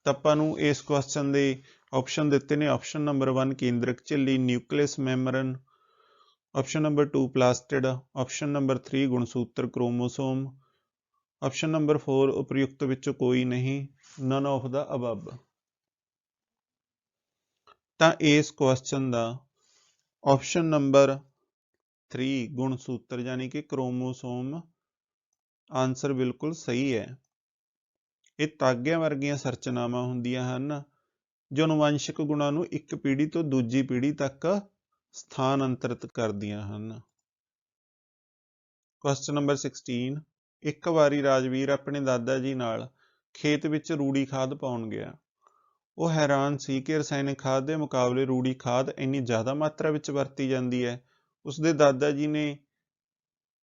ਤਾਂ ਆਪਾਂ ਨੂੰ ਇਸ ਕੁਐਸਚਨ ਦੇ option ਦਿੱਤੇ ਨੇ। Option number 1 ਕੇਂਦਰਕ ਝਿੱਲੀ nucleus membrane, option number 2 plastid, option number 3 ਗੁਣਸੂਤਰ ਕ੍ਰੋਮੋਸੋਮ, ਆਪਸ਼ਨ ਨੰਬਰ 4 ਉਪਰਯੁਕਤ ਵਿੱਚੋਂ ਕੋਈ ਨਹੀਂ, ਨਨ ਆਫ ਦਾ ਅਬਵ। ਤਾਂ ਇਸ ਕੁਐਸਚਨ ਦਾ ਆਪਸ਼ਨ ਨੰਬਰ 3 ਗੁਣਸੂਤਰ ਯਾਨੀ ਕਿ ਕ੍ਰੋਮੋਸੋਮ ਆਨਸਰ ਬਿਲਕੁਲ ਸਹੀ ਹੈ। ਇਹ ਤਾਗਿਆਂ ਵਰਗੀਆਂ ਸੰਰਚਨਾਵਾਂ ਹੁੰਦੀਆਂ ਹਨ ਜੋ ਅਨੁਵੰਸ਼ਿਕ ਗੁਣਾਂ ਨੂੰ ਇੱਕ ਪੀੜ੍ਹੀ ਤੋਂ ਦੂਜੀ ਪੀੜ੍ਹੀ ਤੱਕ ਸਥਾਨਾਂਤਰਿਤ ਕਰਦੀਆਂ ਹਨ। ਕੁਐਸਚਨ ਨੰਬਰ 16, ਇੱਕ ਵਾਰੀ ਰਾਜਵੀਰ ਆਪਣੇ ਦਾਦਾ ਜੀ ਨਾਲ ਖੇਤ ਵਿੱਚ ਰੂੜੀ ਖਾਦ ਪਾਉਣ ਗਿਆ। ਉਹ ਹੈਰਾਨ ਸੀ ਕਿ ਰਸਾਇਣਿਕ ਖਾਦ ਦੇ ਮੁਕਾਬਲੇ ਰੂੜੀ ਖਾਦ ਇੰਨੀ ਜ਼ਿਆਦਾ ਮਾਤਰਾ ਵਿੱਚ ਵਰਤੀ ਜਾਂਦੀ ਹੈ। ਉਸਦੇ ਦਾਦਾ ਜੀ ਨੇ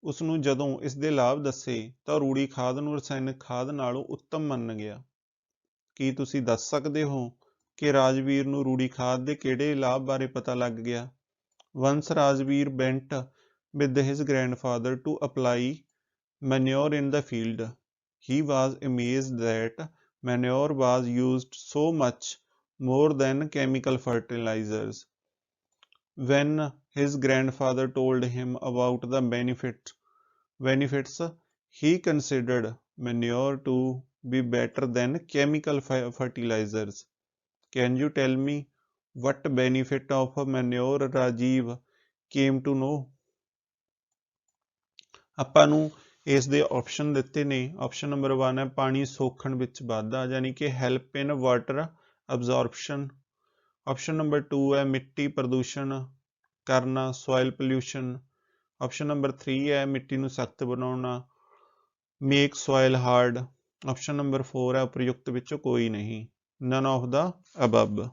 ਉਸ ਨੂੰ ਜਦੋਂ ਇਸ ਦੇ ਲਾਭ ਦੱਸੇ ਤਾਂ ਰੂੜੀ ਖਾਦ ਨੂੰ ਰਸਾਇਣਿਕ ਖਾਦ ਨਾਲੋਂ ਉੱਤਮ ਮੰਨ ਗਿਆ। ਕੀ ਤੁਸੀਂ ਦੱਸ ਸਕਦੇ ਹੋ ਕਿ ਰਾਜਵੀਰ ਨੂੰ ਰੂੜੀ ਖਾਦ ਦੇ ਕਿਹੜੇ ਲਾਭ ਬਾਰੇ ਪਤਾ ਲੱਗ ਗਿਆ? Once Rajveer went with his grandfather to apply manure in the field. He was amazed that manure was used so much more than chemical fertilizers. When his grandfather told him about the benefits, he considered manure to be better than chemical fertilizers. Can you tell me what benefit of manure Rajiv came to know? ਆਪਾਂ ਨੂੰ ਇਸ ਦੇ option ਦਿੱਤੇ ਨੇ। Option number 1 ਹੈ ਪਾਣੀ ਸੋਖਣ ਵਿੱਚ ਵਾਧਾ ਯਾਨੀ ਕਿ ਹੈਲਪ ਇਨ ਵਾਟਰ ਅਬਜ਼ੌਰਪਸ਼ਨ। ਆਪਸ਼ਨ ਨੰਬਰ 2 ਹੈ ਮਿੱਟੀ ਪ੍ਰਦੂਸ਼ਣ ਕਰਨਾ, ਸੋਇਲ ਪੋਲਿਊਸ਼ਨ। ਆਪਸ਼ਨ ਨੰਬਰ 3 ਹੈ ਮਿੱਟੀ ਨੂੰ ਸਖਤ ਬਣਾਉਣਾ, make soil hard. Option number 4 ਹੈ ਉਪਰਯੁਕਤ ਵਿੱਚੋਂ ਕੋਈ ਨਹੀਂ, ਨਨ ਆਫ ਦਾ ਅਬਵ।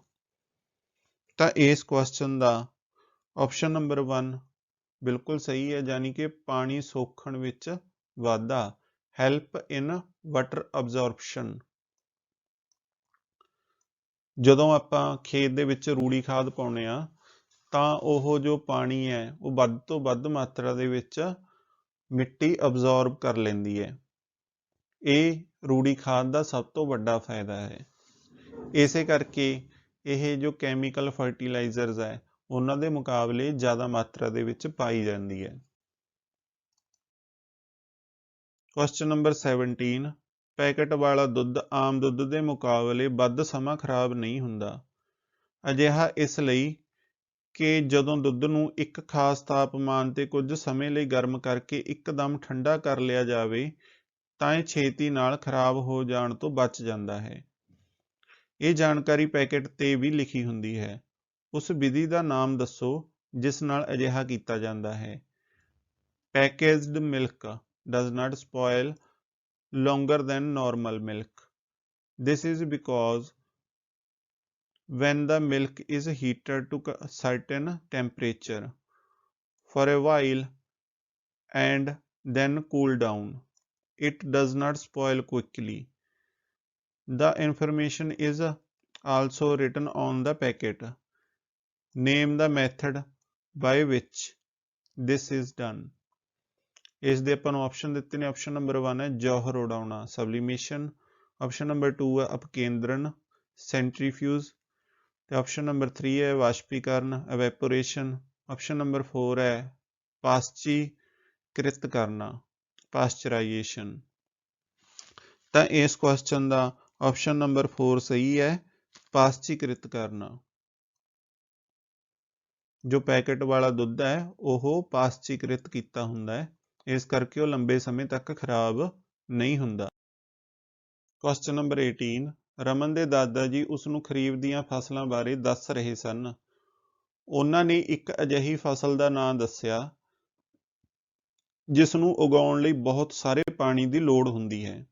ਤਾਂ ਇਸ ਕੁਐਸਚਨ ਦਾ ਆਪਸ਼ਨ ਨੰਬਰ 1 ਬਿਲਕੁਲ ਸਹੀ ਹੈ ਯਾਨੀ ਕਿ ਪਾਣੀ ਸੋਖਣ ਵਿੱਚ ਵਾਧਾ, ਹੈਲਪ ਇਨ ਵਾਟਰ ਅਬਜ਼ੌਰਪਸ਼ਨ। ਜਦੋਂ ਆਪਾਂ ਖੇਤ ਦੇ ਵਿੱਚ ਰੂੜੀ ਖਾਦ ਪਾਉਂਦੇ ਆ ਤਾਂ ਉਹ ਜੋ ਪਾਣੀ ਹੈ ਉਹ ਵੱਧ ਤੋਂ ਵੱਧ ਮਾਤਰਾ ਦੇ ਵਿੱਚ ਮਿੱਟੀ ਅਬਜ਼ੌਰਬ ਕਰ ਲੈਂਦੀ ਹੈ। ਇਹ ਰੂੜੀ ਖਾਦ ਦਾ ਸਭ ਤੋਂ ਵੱਡਾ ਫਾਇਦਾ ਹੈ। ਇਸੇ ਕਰਕੇ ਇਹ ਜੋ ਕੈਮੀਕਲ ਫਰਟੀਲਾਈਜ਼ਰਸ ਹੈ ਉਹਨਾਂ ਦੇ ਮੁਕਾਬਲੇ ਜ਼ਿਆਦਾ ਮਾਤਰਾ ਦੇ ਵਿੱਚ ਪਾਈ ਜਾਂਦੀ ਹੈ। ਕੁਐਸਚਨ ਨੰਬਰ 17, ਪੈਕਟ ਵਾਲਾ ਦੁੱਧ ਆਮ ਦੁੱਧ ਦੇ ਮੁਕਾਬਲੇ ਵੱਧ ਸਮਾਂ ਖਰਾਬ ਨਹੀਂ ਹੁੰਦਾ। ਅਜਿਹਾ ਇਸ ਲਈ ਕਿ ਜਦੋਂ ਦੁੱਧ ਨੂੰ ਇੱਕ ਖਾਸ ਤਾਪਮਾਨ ਤੇ ਕੁਝ ਸਮੇਂ ਲਈ ਗਰਮ ਕਰਕੇ ਇੱਕਦਮ ਠੰਡਾ ਕਰ ਲਿਆ ਜਾਵੇ ਤਾਂ ਇਹ ਛੇਤੀ ਨਾਲ ਖਰਾਬ ਹੋ ਜਾਣ ਤੋਂ ਬਚ ਜਾਂਦਾ ਹੈ। ਇਹ ਜਾਣਕਾਰੀ ਪੈਕੇਟ ਤੇ ਵੀ ਲਿਖੀ ਹੁੰਦੀ ਹੈ। ਉਸ ਵਿਧੀ ਦਾ ਨਾਮ ਦੱਸੋ ਜਿਸ ਨਾਲ ਅਜਿਹਾ ਕੀਤਾ ਜਾਂਦਾ ਹੈ। Packaged milk does not spoil longer than normal milk. This is because when the milk is heated to a certain temperature for a while and then cool down, it does not spoil quickly. The information is also written on the packet. Name the method by which this is done. ਇਸ ਦੇ ਆਪਾਂ ਨੂੰ option ਦਿੱਤੇ ਨੇ। Option number 1 ਹੈ ਜੌਹਰ ਉਡਾਉਣਾ ਸਬਲੀਮੇਸ਼ਨ, option number 2 ਹੈ ਅਪਕੇਂਦਰਨ ਸੈਂਟਰੀਫਿਊਜ, ਤੇ option number 3 ਹੈ ਵਾਸ਼ਪੀਕਰਨ ਐਵੈਪੋਰੇਸ਼ਨ, ਆਪਸ਼ਨ ਨੰਬਰ 4 ਹੈ ਪਾਸਚੀਕ੍ਰਿਤ ਕਰਨਾ ਪਾਸਚਰਾਈਜੇਸ਼ਨ। ਤਾਂ ਇਸ ਕੁਐਸਚਨ ਦਾ ਆਪਸ਼ਨ ਨੰਬਰ 4 ਸਹੀ ਹੈ ਪਾਸਚੀਕ੍ਰਿਤ ਕਰਨਾ। ਜੋ ਪੈਕਟ ਵਾਲਾ ਦੁੱਧ ਹੈ ਉਹ ਪਾਸਚੀਕ੍ਰਿਤ ਕੀਤਾ ਹੁੰਦਾ ਹੈ, ਇਸ ਕਰਕੇ ਉਹ ਲੰਬੇ ਸਮੇਂ ਤੱਕ ਖਰਾਬ ਨਹੀਂ ਹੁੰਦਾ। ਕੁਐਸਚਨ ਨੰਬਰ 18, ਰਮਨ ਦੇ ਦਾਦਾ ਜੀ ਉਸ ਨੂੰ ਖਰੀਫ ਦੀਆਂ ਫਸਲਾਂ ਬਾਰੇ ਦੱਸ ਰਹੇ ਸਨ। ਉਹਨਾਂ ਨੇ ਇੱਕ ਅਜਿਹੀ ਫਸਲ ਦਾ ਨਾਂ ਦੱਸਿਆ ਜਿਸ ਨੂੰ ਉਗਾਉਣ ਲਈ ਬਹੁਤ ਸਾਰੇ ਪਾਣੀ ਦੀ ਲੋੜ ਹੁੰਦੀ ਹੈ,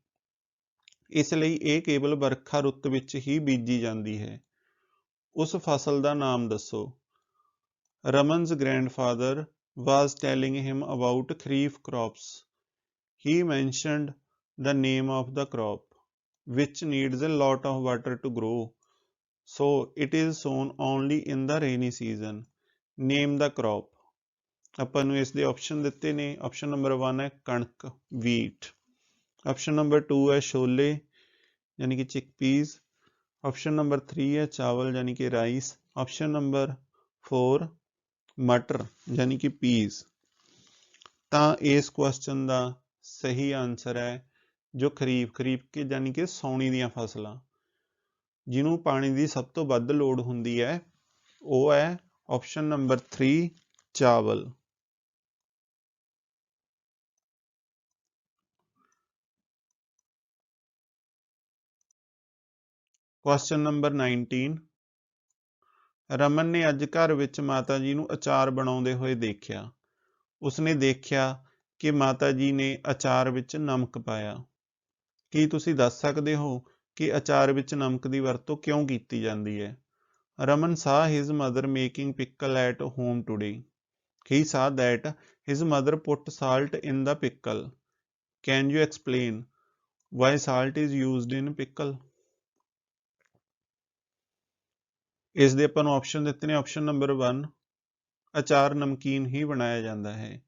ਇਸ ਲਈ ਇਹ ਕੇਵਲ ਵਰਖਾ ਰੁੱਤ ਵਿੱਚ ਹੀ ਬੀਜੀ ਜਾਂਦੀ ਹੈ। ਉਸ ਫਸਲ ਦਾ ਨਾਮ ਦੱਸੋ। Raman's grandfather was telling him about kharif crops. He mentioned the name of the crop, which needs a lot of water to grow, so it is sown only in the rainy season. Name the crop. ਆਪਾਂ ਨੂੰ ਇਸ ਦੇ option ਦਿੱਤੇ ਨੇ। Option number 1 ਹੈ ਕਣਕ wheat, option number 2 ਹੈ ਛੋਲੇ ਯਾਨੀ ਕਿ chickpeas, ਆਪਸ਼ਨ ਨੰਬਰ 3 ਹੈ ਚਾਵਲ ਯਾਨੀ ਕਿ ਰਾਈਸ, ਆਪਸ਼ਨ ਨੰਬਰ 4 ਮਟਰ ਯਾਨੀ ਕਿ ਪੀਸ। ਤਾਂ ਇਸ ਕੁਐਸਚਨ ਦਾ ਸਹੀ ਆਨਸਰ ਹੈ ਜੋ ਖਰੀਫ ਕੇ ਯਾਨੀ ਕਿ ਸਾਉਣੀ ਦੀਆਂ ਫਸਲਾਂ ਜਿਹਨੂੰ ਪਾਣੀ ਦੀ ਸਭ ਤੋਂ ਵੱਧ ਲੋੜ ਹੁੰਦੀ ਹੈ ਉਹ ਹੈ ਆਪਸ਼ਨ ਨੰਬਰ 3 ਚਾਵਲ। ਕੁਐਸਚਨ ਨੰਬਰ 19, ਰਮਨ ਨੇ ਅੱਜ ਘਰ ਵਿੱਚ ਮਾਤਾ ਜੀ ਨੂੰ ਅਚਾਰ ਬਣਾਉਂਦੇ ਹੋਏ ਦੇਖਿਆ। ਉਸਨੇ ਦੇਖਿਆ ਕਿ ਮਾਤਾ ਜੀ ਨੇ ਅਚਾਰ ਵਿੱਚ ਨਮਕ ਪਾਇਆ। ਕੀ ਤੁਸੀਂ ਦੱਸ ਸਕਦੇ ਹੋ ਕਿ ਅਚਾਰ ਵਿੱਚ ਨਮਕ ਦੀ ਵਰਤੋਂ ਕਿਉਂ ਕੀਤੀ ਜਾਂਦੀ ਹੈ? Raman saw his mother making pickle at home today. He saw that his mother put salt in the pickle. Can you explain why salt is used in pickle? ਇਸ ਦੇ ਆਪਾਂ ਨੂੰ ਆਪਸ਼ਨ ਦਿੱਤੇ ਨੇ। ਆਪਸ਼ਨ ਨੰਬਰ 1 ਅਚਾਰ ਨਮਕੀਨ ਹੀ ਬਣਾਇਆ ਜਾਂਦਾ ਹੈ।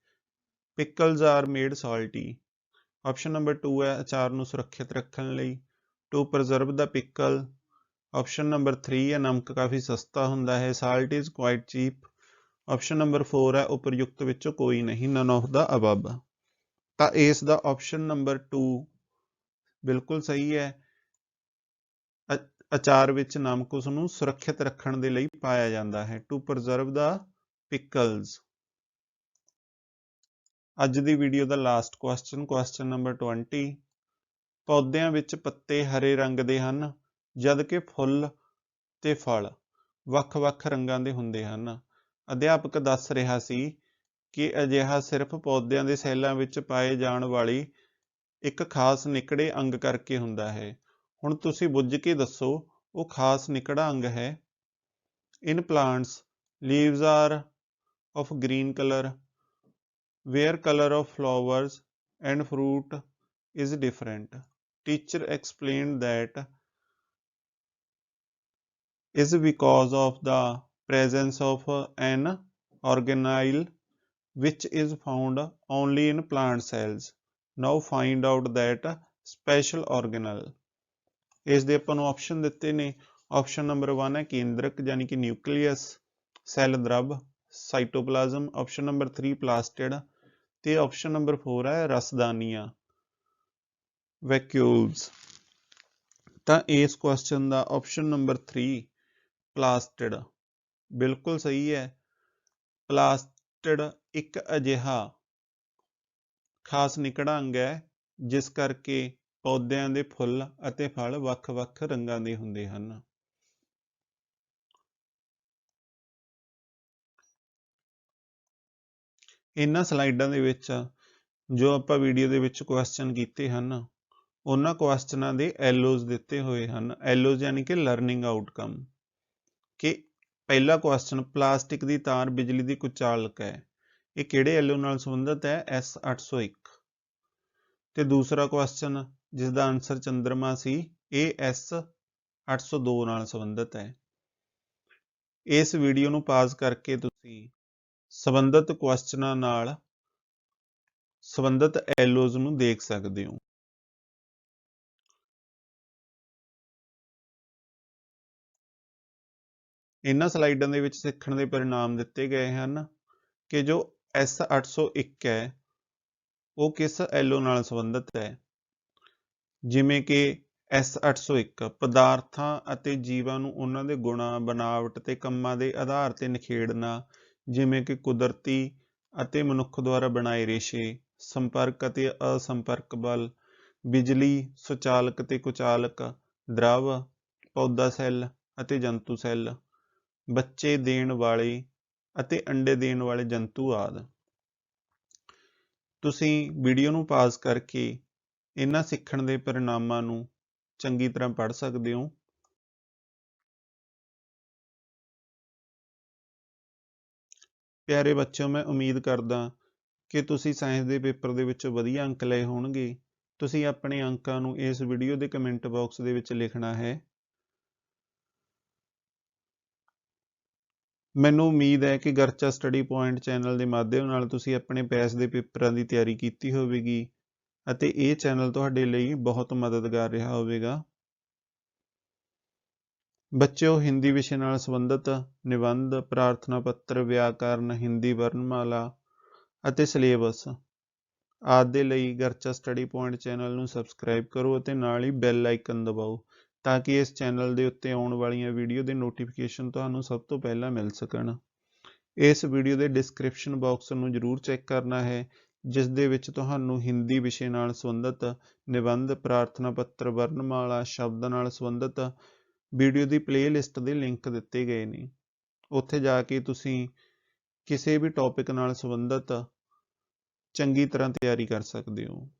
Pickles are made salty. Option number 2 ਹੈ ਅਚਾਰ ਨੂੰ ਸੁਰੱਖਿਅਤ ਰੱਖਣ ਲਈ to preserve the pickle. Option number 3 ਹੈ ਨਮਕ ਕਾਫੀ ਸਸਤਾ ਹੁੰਦਾ ਹੈ salt is quite cheap. Option number 4 ਹੈ ਉਪਰਯੁਕਤ ਵਿੱਚੋਂ ਕੋਈ ਨਹੀਂ ਨਨ ਆਫ ਦਾ ਅਬਵ। ਤਾਂ ਇਸ ਦਾ ਆਪਸ਼ਨ ਨੰਬਰ 2 ਬਿਲਕੁਲ ਸਹੀ ਹੈ। ਅਚਾਰ ਵਿੱਚ ਨਮਕ ਉਸ ਨੂੰ ਸੁਰੱਖਿਅਤ ਰੱਖਣ ਦੇ ਲਈ ਪਾਇਆ ਜਾਂਦਾ ਹੈ ਟੂ ਪ੍ਰਜ਼ਰਵ ਦਾ ਪਿਕਲਸ। ਅੱਜ ਦੀ ਵੀਡੀਓ ਦਾ ਲਾਸਟ ਕੁਐਸਚਨ ਨੰਬਰ 20, ਪੌਦਿਆਂ ਵਿੱਚ ਪੱਤੇ ਹਰੇ ਰੰਗ ਦੇ ਹਨ ਜਦ ਕਿ ਫੁੱਲ ਤੇ ਫਲ ਵੱਖ-ਵੱਖ ਰੰਗਾਂ ਦੇ ਹੁੰਦੇ ਹਨ। ਅਧਿਆਪਕ ਦੱਸ ਰਿਹਾ ਸੀ ਕਿ ਅਜਿਹਾ ਸਿਰਫ ਪੌਦਿਆਂ ਦੇ ਸੈੱਲਾਂ ਵਿੱਚ ਪਾਏ ਜਾਣ ਵਾਲੀ ਇੱਕ ਖਾਸ ਨਿਕੜੇ ਅੰਗ ਕਰਕੇ ਹੁੰਦਾ ਹੈ। ਹੁਣ ਤੁਸੀਂ ਬੁੱਝ ਕੇ ਦੱਸੋ ਉਹ ਖਾਸ ਨਿਕੜਾ ਅੰਗ ਹੈ। In plants leaves are of green color where color of flowers and fruit is different. Teacher explained that is because of the presence of an organelle which is found only in plant cells. Now find out that special organelle. ਇਸ ਦੇ ਆਪਾਂ ਨੂੰ option ਦਿੱਤੇ ਨੇ। Option number 1 ਹੈ ਕੇਂਦਰਕ ਯਾਨੀ ਕਿ ਨਿਊਕਲੀਅਸ, ਸੈੱਲ ਦ੍ਰਵ ਸਾਈਟੋਪਲਾਜ਼ਮ, ਆਪਸ਼ਨ ਨੰਬਰ 3 ਪਲਾਸਟਿਡ ਤੇ ਆਪਸ਼ਨ ਨੰਬਰ 4 ਹੈ ਰਸਦਾਨੀਆਂ ਵੈਕਿਊਲਸ। ਤਾਂ ਇਸ ਕੁਐਸਚਨ ਦਾ ਆਪਸ਼ਨ ਨੰਬਰ 3 ਪਲਾਸਟਿਡ ਬਿਲਕੁਲ ਸਹੀ ਹੈ। ਪਲਾਸਟਿਡ ਇੱਕ ਅਜਿਹਾ ਖਾਸ ਨਿਕੜਾ ਅੰਗ ਹੈ ਜਿਸ ਕਰਕੇ ਪੌਦਿਆਂ ਦੇ ਫੁੱਲ ਅਤੇ ਫਲ ਵੱਖ-ਵੱਖ ਰੰਗਾਂ ਦੇ ਹੁੰਦੇ ਹਨ। ਇਹਨਾਂ ਸਲਾਈਡਾਂ ਦੇ ਵਿੱਚ ਜੋ ਆਪਾਂ ਵੀਡੀਓ ਦੇ ਵਿੱਚ ਕੁਐਸਚਨ ਕੀਤੇ ਹਨ, ਉਹਨਾਂ ਕੁਐਸਚਨਾਂ ਦੇ ਐਲੋਜ਼ ਦਿੱਤੇ ਹੋਏ ਹਨ। ਐਲੋਜ਼ ਯਾਨੀ ਕਿ ਲਰਨਿੰਗ ਆਊਟਕਮ। ਕਿ ਪਹਿਲਾ ਕੁਐਸਚਨ, ਪਲਾਸਟਿਕ ਦੀ ਤਾਰ ਬਿਜਲੀ ਦੀ ਕੁਚਾਲਕ ਹੈ, ਇਹ ਕਿਹੜੇ ਐਲੋ ਨਾਲ ਸੰਬੰਧਿਤ ਹੈ? S801। ਤੇ ਦੂਸਰਾ ਕੁਐਸਚਨ ਜਿਸ ਦਾ ਆਨਸਰ ਚੰਦਰਮਾ ਸੀ, ਇਹ S802 ਨਾਲ ਸੰਬੰਧਿਤ ਹੈ। ਇਸ ਵੀਡੀਓ ਨੂੰ ਪਾਜ਼ ਕਰਕੇ ਤੁਸੀਂ ਸੰਬੰਧਿਤ ਕੁਐਸਚਨਾਂ ਨਾਲ ਸੰਬੰਧਿਤ ਐਲੋਜ਼ ਨੂੰ ਦੇਖ ਸਕਦੇ ਹੋ। ਇਹਨਾਂ ਸਲਾਈਡਾਂ ਦੇ ਵਿੱਚ ਸਿੱਖਣ ਦੇ ਪਰਿਣਾਮ ਦਿੱਤੇ ਗਏ ਹਨ ਕਿ ਜੋ S801 ਹੈ ਉਹ ਕਿਸ ਐਲੋ ਨਾਲ ਸੰਬੰਧਿਤ ਹੈ। ਜਿਵੇਂ ਕਿ S801 ਪਦਾਰਥਾਂ ਅਤੇ ਜੀਵਾਂ ਨੂੰ ਉਹਨਾਂ ਦੇ ਗੁਣਾਂ, ਬਨਾਵਟ ਤੇ ਕੰਮਾਂ ਦੇ ਆਧਾਰ ਤੇ ਨਿਖੇੜਨਾ, ਜਿਵੇਂ ਕਿ ਕੁਦਰਤੀ ਅਤੇ ਮਨੁੱਖ ਦੁਆਰਾ ਬਣਾਏ ਰੇਸ਼ੇ, ਸੰਪਰਕ ਅਤੇ ਅਸੰਪਰਕ ਬਲ, ਬਿਜਲੀ, ਸੁਚਾਲਕ ਤੇ ਕੁਚਾਲਕ, ਦ੍ਰਵ, ਪੌਦਾ ਸੈੱਲ ਅਤੇ ਜੰਤੂ ਸੈੱਲ, ਬੱਚੇ ਦੇਣ ਵਾਲੇ ਅਤੇ ਅੰਡੇ ਦੇਣ ਵਾਲੇ ਜੰਤੂ ਆਦਿ। ਤੁਸੀਂ ਵੀਡੀਓ ਨੂੰ ਪਾਜ਼ ਕਰਕੇ ਇਹਨਾਂ ਸਿੱਖਣ ਦੇ ਪਰਿਣਾਮਾਂ ਨੂੰ ਚੰਗੀ ਤਰ੍ਹਾਂ ਪੜ੍ਹ ਸਕਦੇ ਹੋ। ਪਿਆਰੇ ਬੱਚਿਓ, ਮੈਂ ਉਮੀਦ ਕਰਦਾ ਕਿ ਤੁਸੀਂ ਸਾਇੰਸ ਦੇ ਪੇਪਰ ਦੇ ਵਿੱਚੋਂ ਵਧੀਆ ਅੰਕ ਲਏ ਹੋਣਗੇ। ਤੁਸੀਂ ਆਪਣੇ ਅੰਕਾਂ ਨੂੰ ਇਸ ਵੀਡੀਓ ਦੇ ਕਮੈਂਟ ਬਾਕਸ ਦੇ ਵਿੱਚ ਲਿਖਣਾ ਹੈ। ਮੈਨੂੰ ਉਮੀਦ ਹੈ ਕਿ ਗਰਚਾ ਸਟੱਡੀ ਪੁਆਇੰਟ ਚੈਨਲ ਦੇ ਮਾਧਿਅਮ ਨਾਲ ਤੁਸੀਂ ਆਪਣੇ ਪੈਸ ਦੇ ਪੇਪਰਾਂ ਦੀ ਤਿਆਰੀ ਕੀਤੀ ਹੋਵੇਗੀ ਅਤੇ ਇਹ ਚੈਨਲ ਤੁਹਾਡੇ ਲਈ ਬਹੁਤ ਮਦਦਗਾਰ ਰਿਹਾ ਹੋਵੇਗਾ। ਬੱਚਿਓ, ਹਿੰਦੀ ਵਿਸ਼ੇ ਨਾਲ ਸੰਬੰਧਿਤ ਨਿਬੰਧ, ਪ੍ਰਾਰਥਨਾ ਪੱਤਰ, ਵਿਆਕਰਨ, ਹਿੰਦੀ ਵਰਣਮਾਲਾ ਅਤੇ ਸਿਲੇਬਸ ਆਦਿ ਦੇ ਲਈ ਗਰਚਾ ਸਟੱਡੀ ਪੁਆਇੰਟ ਚੈਨਲ ਨੂੰ ਸਬਸਕ੍ਰਾਈਬ ਕਰੋ ਅਤੇ ਨਾਲ ਹੀ ਬੈਲ ਆਈਕਨ ਦਬਾਓ ਤਾਂ ਕਿ ਇਸ ਚੈਨਲ ਦੇ ਉੱਤੇ ਆਉਣ ਵਾਲੀਆਂ ਵੀਡੀਓ ਦੇ ਨੋਟੀਫਿਕੇਸ਼ਨ ਤੁਹਾਨੂੰ ਸਭ ਤੋਂ ਪਹਿਲਾਂ ਮਿਲ ਸਕਣ। ਇਸ ਵੀਡੀਓ ਦੇ ਡਿਸਕ੍ਰਿਪਸ਼ਨ ਬਾਕਸ ਨੂੰ ਜ਼ਰੂਰ ਚੈੱਕ ਕਰਨਾ ਹੈ, ਜਿਸ ਦੇ ਵਿੱਚ ਤੁਹਾਨੂੰ ਹਿੰਦੀ ਵਿਸ਼ੇ ਨਾਲ ਸੰਬੰਧਿਤ ਨਿਬੰਧ, ਪ੍ਰਾਰਥਨਾ ਪੱਤਰ, ਵਰਣਮਾਲਾ, ਸ਼ਬਦ ਨਾਲ ਸੰਬੰਧਿਤ ਵੀਡੀਓ ਦੀ ਪਲੇਲਿਸਟ ਦੇ ਲਿੰਕ ਦਿੱਤੇ ਗਏ ਨੇ। ਉੱਥੇ ਜਾ ਕੇ ਤੁਸੀਂ ਕਿਸੇ ਵੀ ਟੌਪਿਕ ਨਾਲ ਸੰਬੰਧਿਤ ਚੰਗੀ ਤਰ੍ਹਾਂ ਤਿਆਰੀ ਕਰ ਸਕਦੇ ਹੋ।